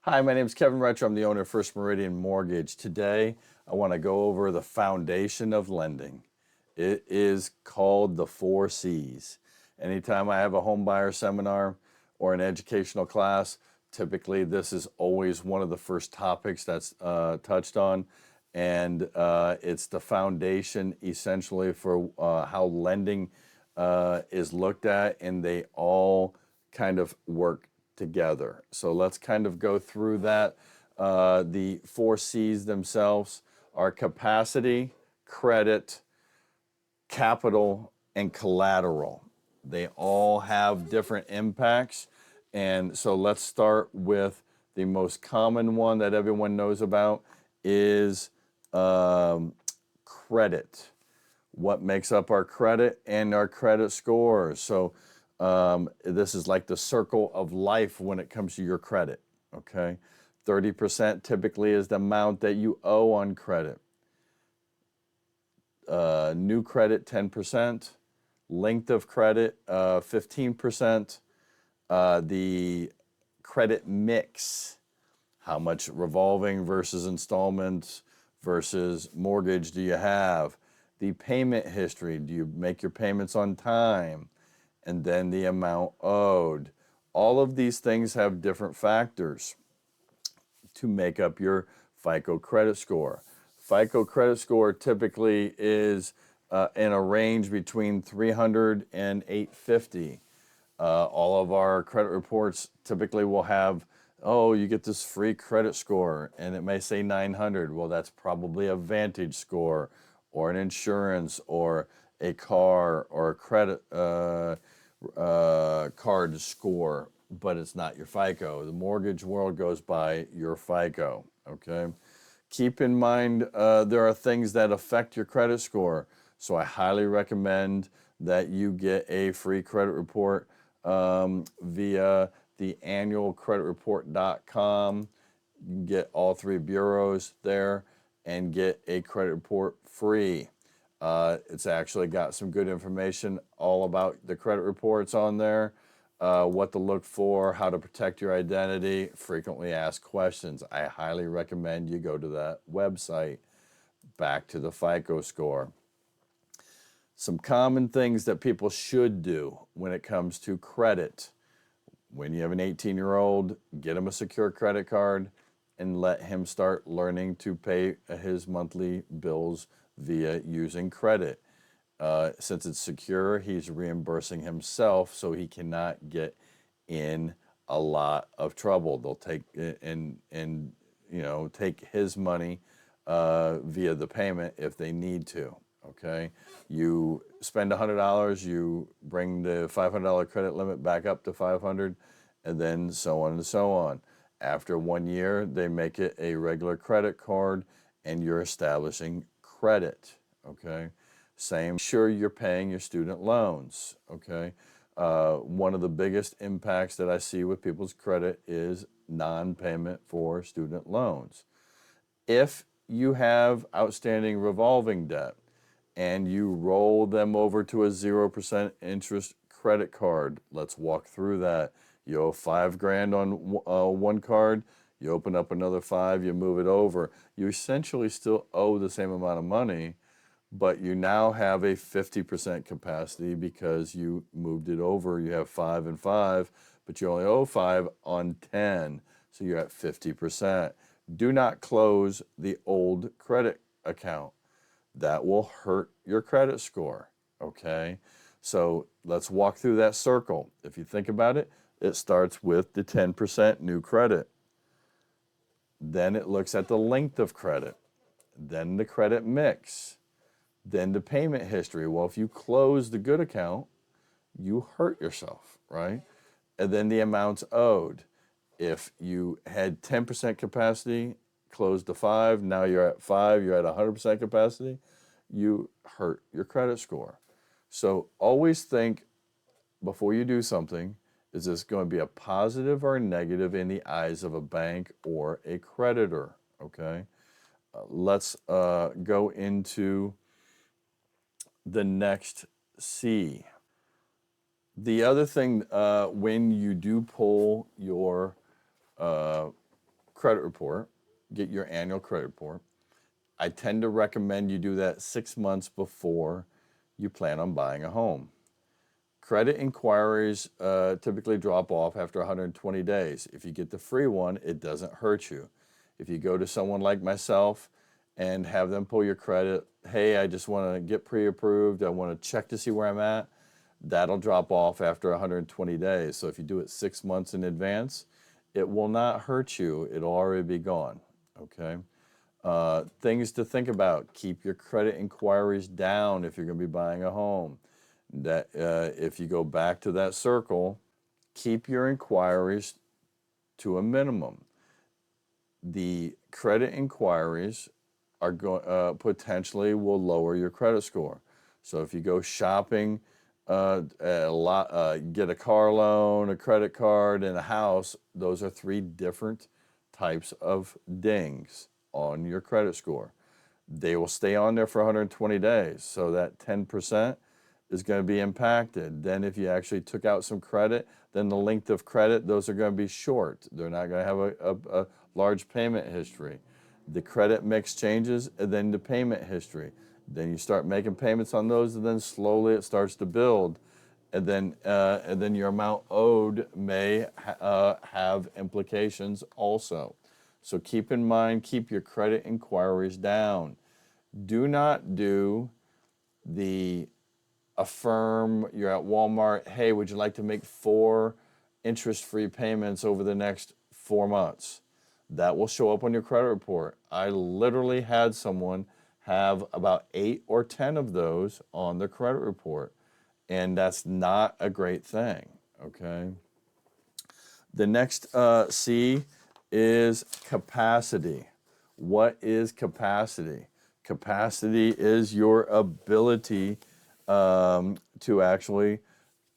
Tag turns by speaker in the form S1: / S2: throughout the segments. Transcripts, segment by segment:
S1: Hi, my name is Kevin Retcher. I'm the owner of First Meridian Mortgage. Today, I want to go over the foundation of lending. It is called the 4 C's. Anytime I have a home buyer seminar or an educational class, typically this is always one of the first topics that's touched on. And it's the foundation essentially for how lending is looked at, and they all kind of work together. So let's kind of go through that. The 4 C's themselves are capacity, credit, capital, and collateral. They all have different impacts. And so let's start with the most common one that everyone knows about is credit. What makes up our credit and our credit scores. So this is like the circle of life when it comes to your credit, okay? 30% typically is the amount that you owe on credit. New credit, 10%. Length of credit, 15%. The credit mix, how much revolving versus installments versus mortgage do you have? The payment history, do you make your payments on time? And then the amount owed. All of these things have different factors to make up your FICO credit score. FICO credit score typically is in a range between 300 and 850. All of our credit reports typically will have, oh, you get this free credit score, and it may say 900. Well, that's probably a Vantage score or an insurance or a car or a credit card score, but it's not your FICO. The mortgage world goes by your FICO, okay? Keep in mind there are things that affect your credit score, so I highly recommend that you get a free credit report via the annualcreditreport.com. You can get all 3 bureaus there and get a credit report free. It's actually got some good information all about the credit reports on there, what to look for, how to protect your identity, frequently asked questions. I highly recommend you go to that website. Back to the FICO score. Some common things that people should do when it comes to credit. When you have an 18-year-old, get him a secure credit card and let him start learning to pay his monthly bills via using credit. Since it's secure, he's reimbursing himself, so he cannot get in a lot of trouble. They'll take take his money via the payment if they need to. Okay, you spend $100, you bring the $500 credit limit back up to 500, and then so on and so on. After 1 year, they make it a regular credit card, and you're establishing credit. Okay, same. Sure, you're paying your student loans. Okay, one of the biggest impacts that I see with people's credit is non-payment for student loans. If you have outstanding revolving debt and you roll them over to a 0% interest credit card, let's walk through that. You owe $5,000 on one card, you open up another five, you move it over. You essentially still owe the same amount of money, but you now have a 50% capacity because you moved it over. You have 5 and 5, but you only owe 5 on 10, so you're at 50%. Do not close the old credit account. That will hurt your credit score, okay? So let's walk through that circle. If you think about it, it starts with the 10% new credit. Then it looks at the length of credit, then the credit mix, then the payment history. Well, if you close the good account, you hurt yourself, right? And then the amounts owed. If you had 10% capacity, closed to 5, now you're at 5, you're at 100% capacity, you hurt your credit score. So always think before you do something, is this going to be a positive or a negative in the eyes of a bank or a creditor, okay? Let's go into the next C. The other thing, when you do pull your credit report, get your annual credit report. I tend to recommend you do that 6 months before you plan on buying a home. Credit inquiries typically drop off after 120 days. If you get the free one, it doesn't hurt you. If you go to someone like myself and have them pull your credit, hey, I just want to get pre-approved, I want to check to see where I'm at, that'll drop off after 120 days. So if you do it 6 months in advance, it will not hurt you. It'll already be gone, okay? Things to think about: keep your credit inquiries down if you're going to be buying a home. That if you go back to that circle, keep your inquiries to a minimum. The credit inquiries are potentially will lower your credit score. So if you go shopping, get a car loan, a credit card, and a house, those are 3 different types of dings on your credit score. They will stay on there for 120 days, so that 10% is going to be impacted. Then if you actually took out some credit, then the length of credit, those are going to be short. They're not going to have a large payment history. The credit mix changes, and then the payment history. Then you start making payments on those, and then slowly it starts to build. And then your amount owed may have implications also. So keep in mind, keep your credit inquiries down. Do not do the affirm, you're at Walmart, hey, would you like to make 4 interest-free payments over the next 4 months? That will show up on your credit report. I literally had someone have about 8 or 10 of those on their credit report, and that's not a great thing, okay? The next C is capacity. What is capacity? Capacity is your ability to actually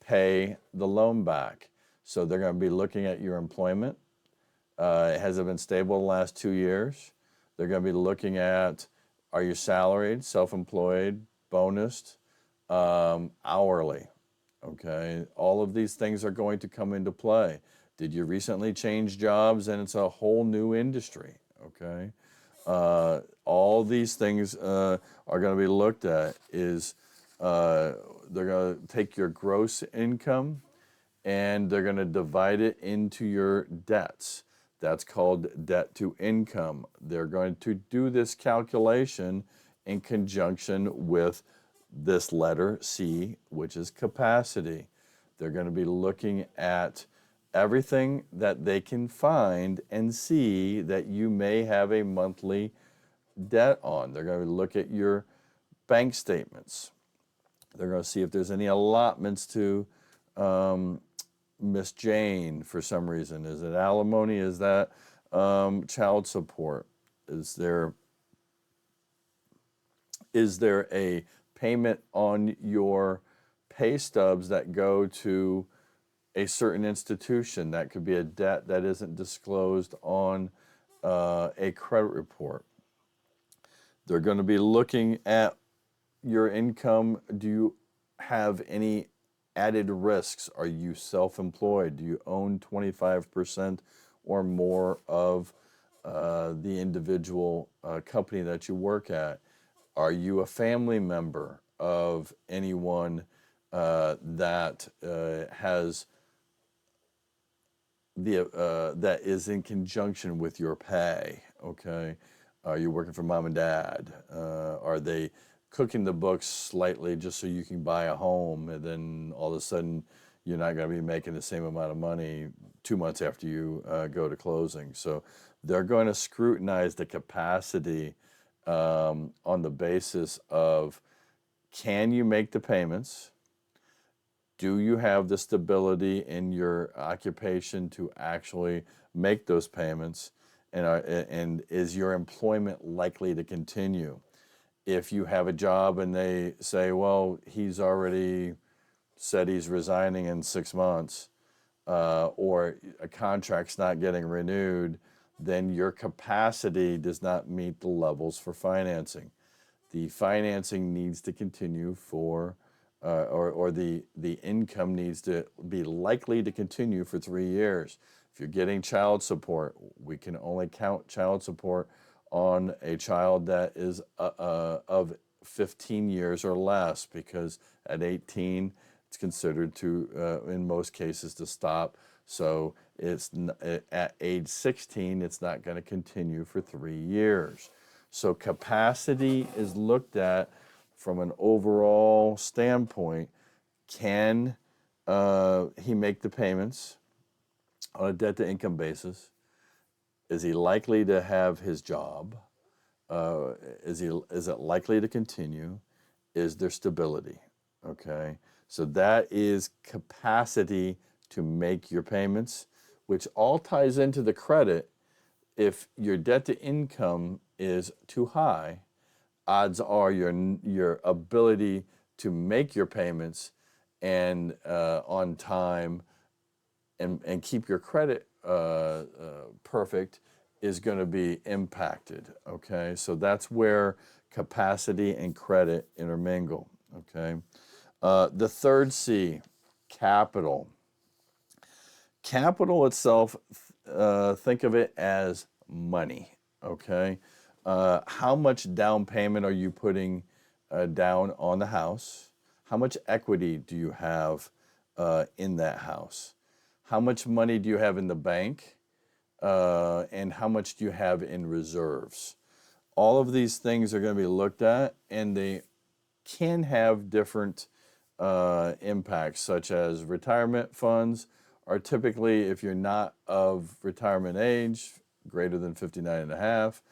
S1: pay the loan back. So they're going to be looking at your employment. Has it been stable the last 2 years? They're going to be looking at, are you salaried, self-employed, bonused, hourly? Okay, all of these things are going to come into play. Did you recently change jobs and it's a whole new industry? Okay, all these things are going to be looked at. They're going to take your gross income and they're going to divide it into your debts. That's called debt to income. They're going to do this calculation in conjunction with this letter C, which is capacity. They're going to be looking at everything that they can find and see that you may have a monthly debt on. They're going to look at your bank statements. They're going to see if there's any allotments to Miss Jane for some reason. Is it alimony? Is that child support? Is there a payment on your pay stubs that go to a certain institution? That could be a debt that isn't disclosed on a credit report. They're going to be looking at your income. Do you have any added risks? Are you self-employed? Do you own 25% or more of the individual company that you work at? Are you a family member of anyone that has that is in conjunction with your pay? Okay, are you working for mom and dad? Are they cooking the books slightly just so you can buy a home, and then all of a sudden you're not going to be making the same amount of money 2 months after you go to closing? So they're going to scrutinize the capacity on the basis of, can you make the payments? Do you have the stability in your occupation to actually make those payments? And is your employment likely to continue? If you have a job and they say, well, he's already said he's resigning in 6 months, or a contract's not getting renewed, then your capacity does not meet the levels for financing. The financing needs to continue for, or the income needs to be likely to continue for 3 years. If you're getting child support, we can only count child support on a child that is of 15 years or less, because at 18, it's considered to, in most cases, to stop. So at age 16, it's not going to continue for 3 years. So capacity is looked at from an overall standpoint. Can he make the payments on a debt to income basis? Is he likely to have his job? Is it likely to continue? Is there stability? Okay, so that is capacity to make your payments, which all ties into the credit. If your debt to income is too high, odds are your ability to make your payments and on time and keep your credit perfect is going to be impacted. Okay, so that's where capacity and credit intermingle. Okay, the third C, capital. Capital itself, think of it as money. Okay, how much down payment are you putting down on the house? How much equity do you have in that house? How much money do you have in the bank? And how much do you have in reserves? All of these things are going to be looked at, and they can have different impacts, such as retirement funds are typically, if you're not of retirement age, greater than 59 and a half,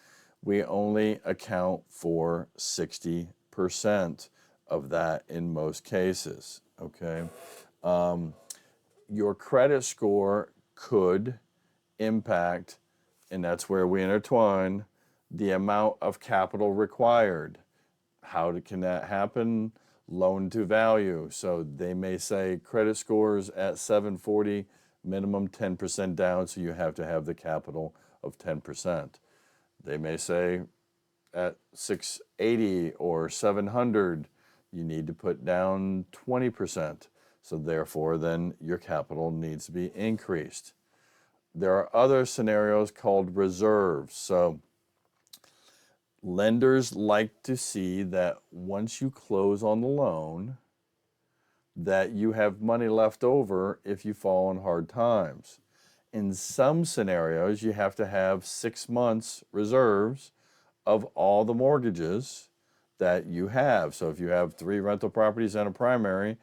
S1: we only account for 60% of that in most cases. Okay. Your credit score could impact, and that's where we intertwine, the amount of capital required. How can that happen? Loan to value. So they may say credit scores at 740, minimum 10% down, so you have to have the capital of 10%. They may say at 680 or 700, you need to put down 20%. So therefore, then your capital needs to be increased. There are other scenarios called reserves. So lenders like to see that once you close on the loan, that you have money left over if you fall on hard times. In some scenarios, you have to have 6 months reserves of all the mortgages that you have. So if you have 3 rental properties and a primary,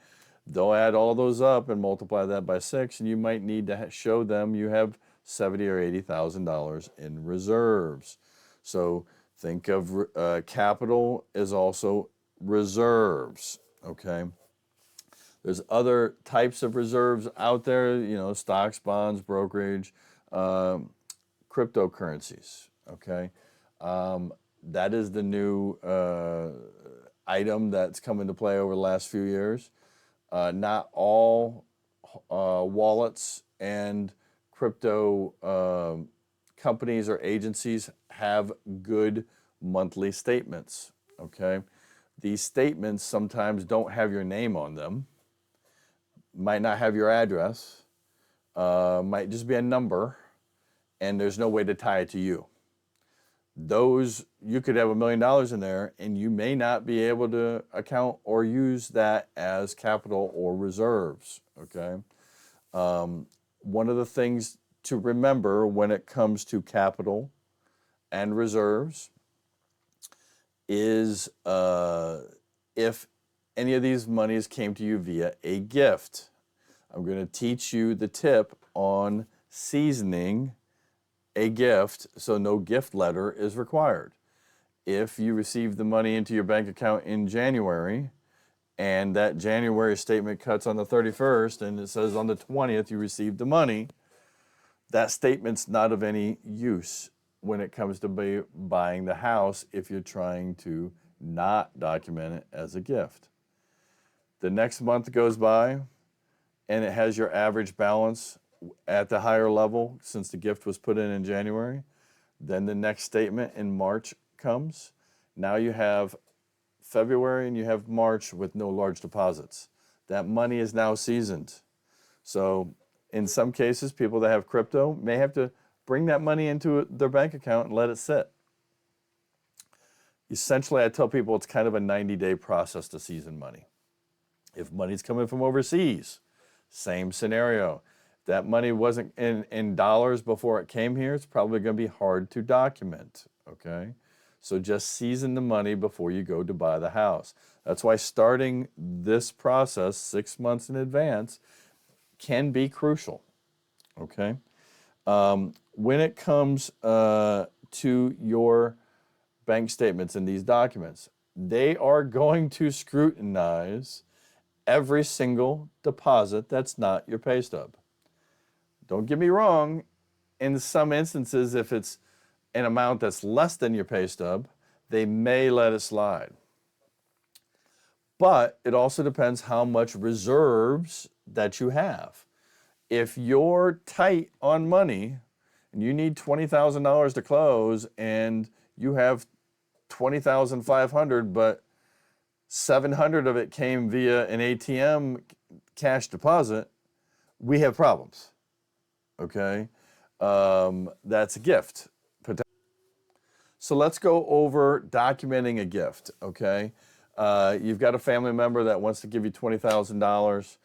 S1: they'll add all those up and multiply that by 6, and you might need to show them you have $70,000 or $80,000 in reserves. So think of capital as also reserves. Okay. There's other types of reserves out there, stocks, bonds, brokerage, cryptocurrencies. Okay. That is the new item that's come into play over the last few years. Not all wallets and crypto companies or agencies have good monthly statements. Okay, these statements sometimes don't have your name on them, might not have your address, might just be a number, and there's no way to tie it to you. Those, you could have $1 million in there and you may not be able to account or use that as capital or reserves. Okay. One of the things to remember when it comes to capital and reserves is if any of these monies came to you via a gift. I'm going to teach you the tip on seasoning a gift, so no gift letter is required. If you receive the money into your bank account in January and that January statement cuts on the 31st and it says on the 20th you received the money, that statement's not of any use when it comes to buying the house if you're trying to not document it as a gift. The next month goes by and it has your average balance at the higher level since the gift was put in January. Then the next statement in March comes. Now you have February and you have March with no large deposits. That money is now seasoned. So in some cases, people that have crypto may have to bring that money into their bank account and let it sit. Essentially, I tell people it's kind of a 90-day process to season money. If money's coming from overseas, same scenario. If that money wasn't in dollars before it came here, it's probably going to be hard to document, okay? So just season the money before you go to buy the house. That's why starting this process 6 months in advance can be crucial, okay? When it comes to your bank statements and these documents, they are going to scrutinize every single deposit that's not your pay stub. Don't get me wrong, in some instances, if it's an amount that's less than your pay stub, they may let it slide. But it also depends how much reserves that you have. If you're tight on money and you need $20,000 to close and you have $20,500, but 700 of it came via an ATM cash deposit, we have problems, okay? That's a gift. So let's go over documenting a gift, okay? You've got a family member that wants to give you $20,000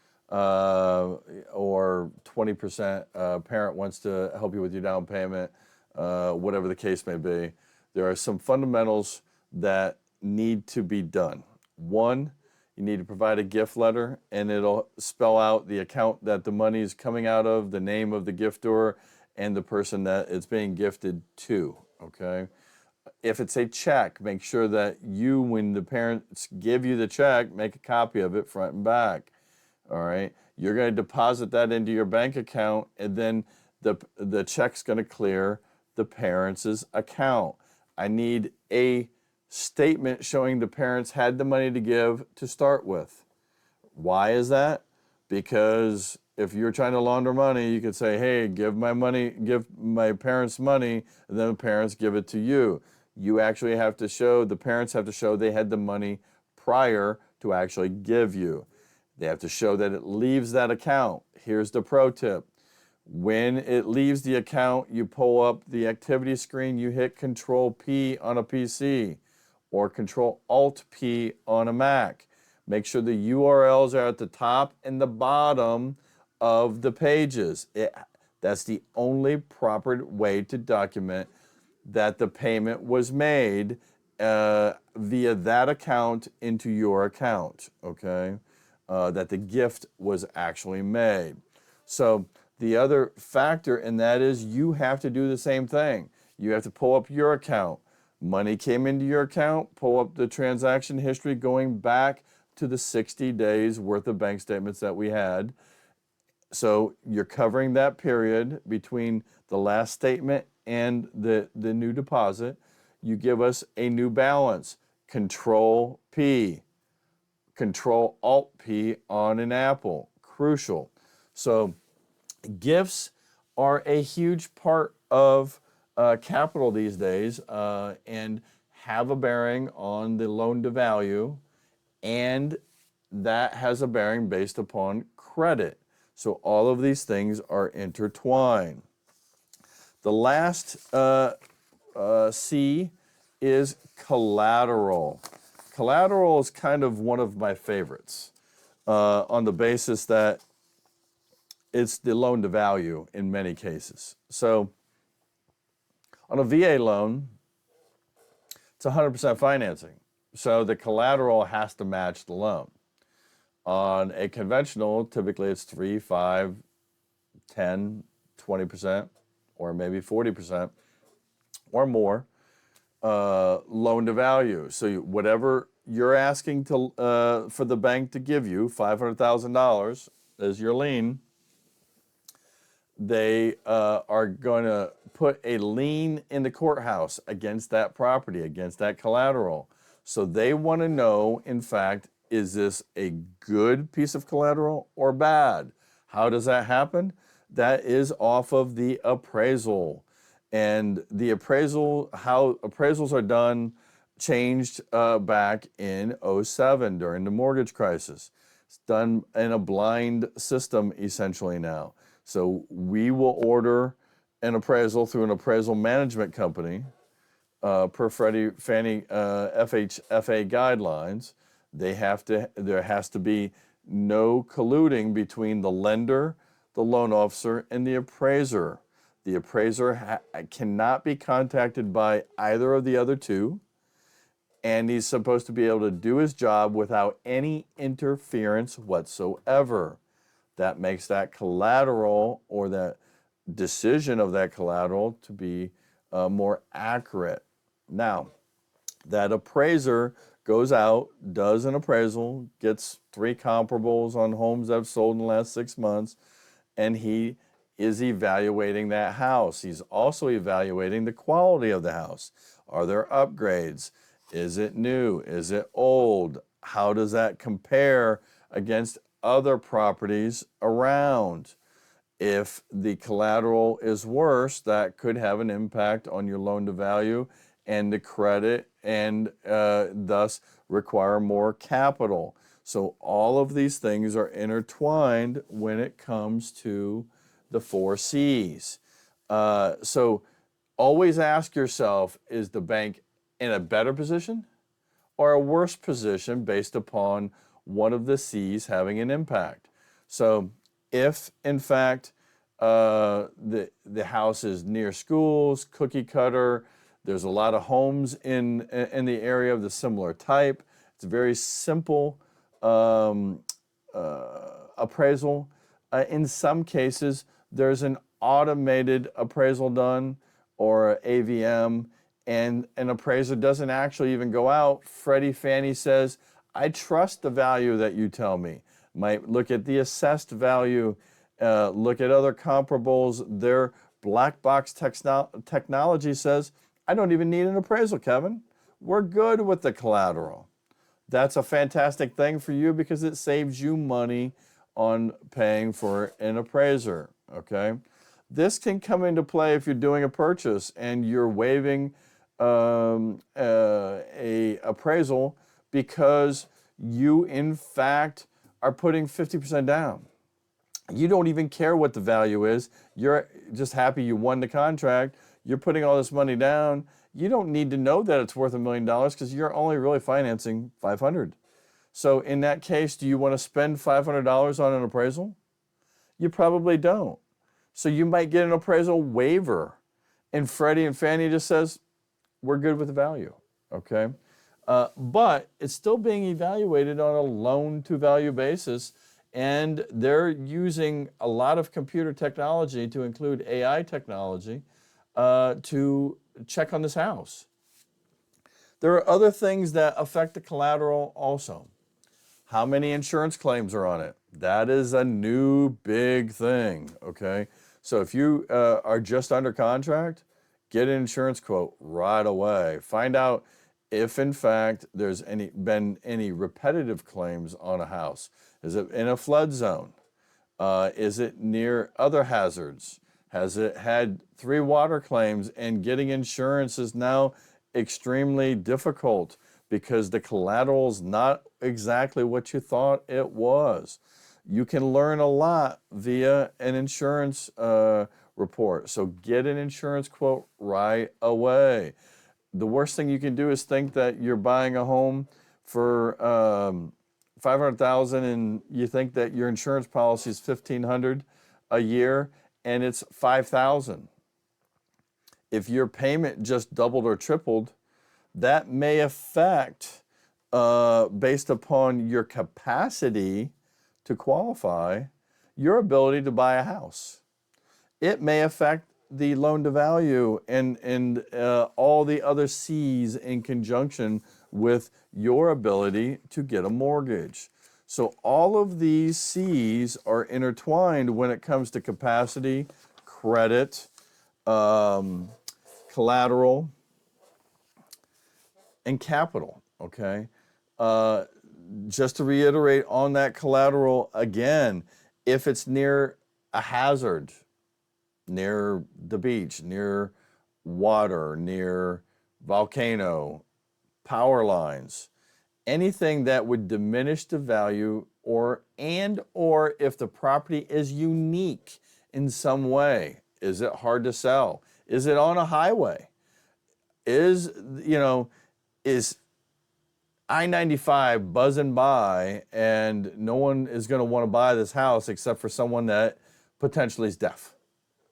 S1: or 20%. Parent wants to help you with your down payment, whatever the case may be. There are some fundamentals that need to be done. One, you need to provide a gift letter, and it'll spell out the account that the money is coming out of, the name of the giftor, and the person that it's being gifted to, okay? If it's a check, make sure that you, when the parents give you the check, make a copy of it front and back, all right? You're going to deposit that into your bank account, and then the check's going to clear the parents' account. I need a statement showing the parents had the money to give to start with. Why is that? Because if you're trying to launder money, you could say, hey, give my parents money, and then the parents give it to you. You actually have to show, the parents have to show they had the money prior to actually give you. They have to show that it leaves that account. Here's the pro tip. When it leaves the account, you pull up the activity screen, you hit Control P on a PC or Control Alt P on a Mac. Make sure the URLs are at the top and the bottom of the pages. That's the only proper way to document that the payment was made via that account into your account, okay? That the gift was actually made. So the other factor in that is you have to do the same thing. You have to pull up your account. Money came into your account, pull up the transaction history going back to the 60 days worth of bank statements that we had. So you're covering that period between the last statement and the new deposit. You give us a new balance. Control P. Control Alt P on an Apple. Crucial. So gifts are a huge part of capital these days and have a bearing on the loan to value, and that has a bearing based upon credit. So all of these things are intertwined. The last C is collateral. Collateral is kind of one of my favorites on the basis that it's the loan to value in many cases. So on a VA loan, it's 100% financing. So the collateral has to match the loan. On a conventional, typically it's 3, 5, 10, 20%, or maybe 40% or more loan to value. So whatever you're asking to for the bank to give you, $500,000 as your lien, they are going to put a lien in the courthouse against that property, against that collateral. So they want to know, in fact, is this a good piece of collateral or bad? How does that happen? That is off of the appraisal. And the appraisal, how appraisals are done, changed back in 2007 during the mortgage crisis. It's done in a blind system essentially now. So we will order an appraisal through an appraisal management company per Fannie FHFA guidelines. There has to be no colluding between the lender, the loan officer, and the appraiser. The appraiser cannot be contacted by either of the other two, and he's supposed to be able to do his job without any interference whatsoever. That makes that collateral, or that decision of that collateral, to be more accurate. Now, that appraiser goes out, does an appraisal, gets 3 comparables on homes that have sold in the last 6 months, and he is evaluating that house. He's also evaluating the quality of the house. Are there upgrades? Is it new? Is it old? How does that compare against other properties around? If the collateral is worse, that could have an impact on your loan to value and the credit, and thus require more capital. So all of these things are intertwined when it comes to the 4 C's. So always ask yourself, is the bank in a better position or a worse position based upon one of the C's having an impact? So if, in fact, the house is near schools, cookie cutter, there's a lot of homes in the area of the similar type, it's a very simple appraisal. In some cases, there's an automated appraisal done, or AVM, and an appraiser doesn't actually even go out. Freddie Fannie says, I trust the value that you tell me. Might look at the assessed value, look at other comparables. Their black box technology says, I don't even need an appraisal, Kevin. We're good with the collateral. That's a fantastic thing for you because it saves you money on paying for an appraiser, okay? This can come into play if you're doing a purchase and you're waiving a appraisal because you, in fact, are putting 50% down. You don't even care what the value is. You're just happy you won the contract. You're putting all this money down. You don't need to know that it's worth $1 million because you're only really financing $500. So in that case, do you want to spend $500 on an appraisal? You probably don't. So you might get an appraisal waiver, and Freddie and Fannie just says, we're good with the value, okay? But it's still being evaluated on a loan-to-value basis, and they're using a lot of computer technology, to include AI technology, to check on this house. There are other things that affect the collateral also. How many insurance claims are on it? That is a new big thing, okay? So if you are just under contract, get an insurance quote right away. Find out if, in fact, there's been any repetitive claims on a house. Is it in a flood zone? Is it near other hazards? Has it had 3 water claims, and getting insurance is now extremely difficult because the collateral is not exactly what you thought it was. You can learn a lot via an insurance report. So get an insurance quote right away. The worst thing you can do is think that you're buying a home for $500,000 and you think that your insurance policy is $1,500 a year and it's $5,000. If your payment just doubled or tripled, that may affect, based upon your capacity to qualify, your ability to buy a house. It may affect the loan to value and all the other C's in conjunction with your ability to get a mortgage. So all of these C's are intertwined when it comes to capacity, credit, collateral, and capital, okay? Just to reiterate on that collateral again, if it's near a hazard, near the beach, near water, near volcano, power lines, anything that would diminish the value, or if the property is unique in some way? Is it hard to sell? Is it on a highway? Is I-95 buzzing by and no one is going to want to buy this house except for someone that potentially is deaf,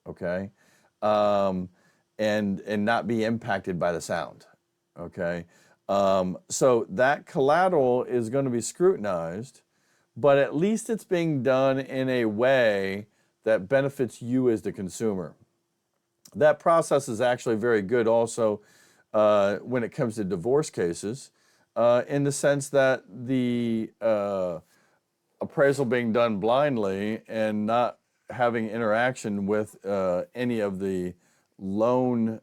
S1: okay? And not be impacted by the sound, okay? So that collateral is going to be scrutinized, but at least it's being done in a way that benefits you as the consumer. That process is actually very good also when it comes to divorce cases, in the sense that the appraisal being done blindly and not having interaction with any of the loan,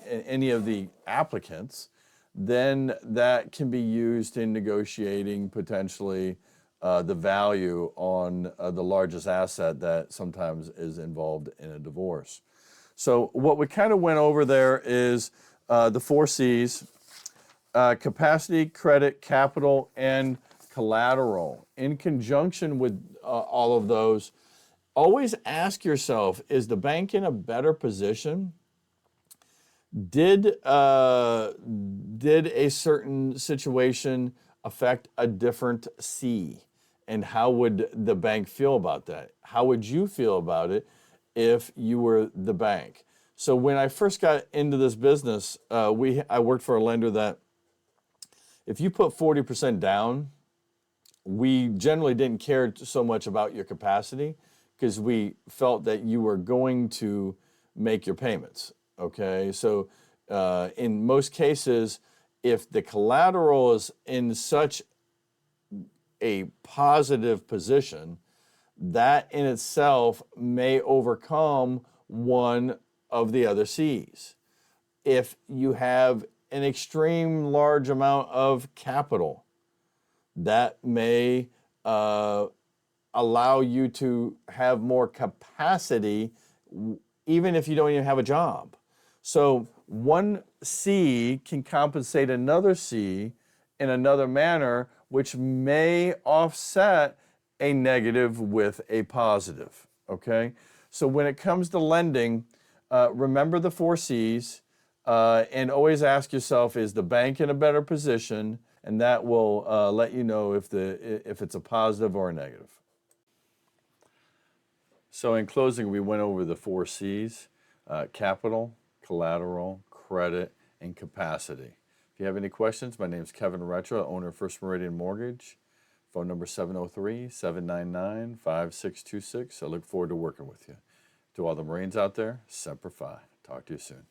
S1: any of the applicants, then that can be used in negotiating potentially the value on the largest asset that sometimes is involved in a divorce. So what we kind of went over there is the 4 C's, capacity, credit, capital, and collateral. In conjunction with all of those, always ask yourself, is the bank in a better position? Did a certain situation affect a different C? And how would the bank feel about that? How would you feel about it if you were the bank? So when I first got into this business, I worked for a lender that if you put 40% down, we generally didn't care so much about your capacity because we felt that you were going to make your payments, okay? So in most cases, if the collateral is in such a positive position, that in itself may overcome one of the other C's. If you have an extreme large amount of capital, that may allow you to have more capacity even if you don't even have a job. So one C can compensate another C in another manner, which may offset a negative with a positive, okay? So when it comes to lending, remember the 4 C's and always ask yourself, is the bank in a better position? And that will let you know if it's a positive or a negative. So in closing, we went over the 4 C's, capital, collateral, credit, and capacity. If you have any questions, my name is Kevin Retcher, owner of First Meridian Mortgage. Phone number 703-799-5626. I look forward to working with you. To all the Marines out there, Semper Fi. Talk to you soon.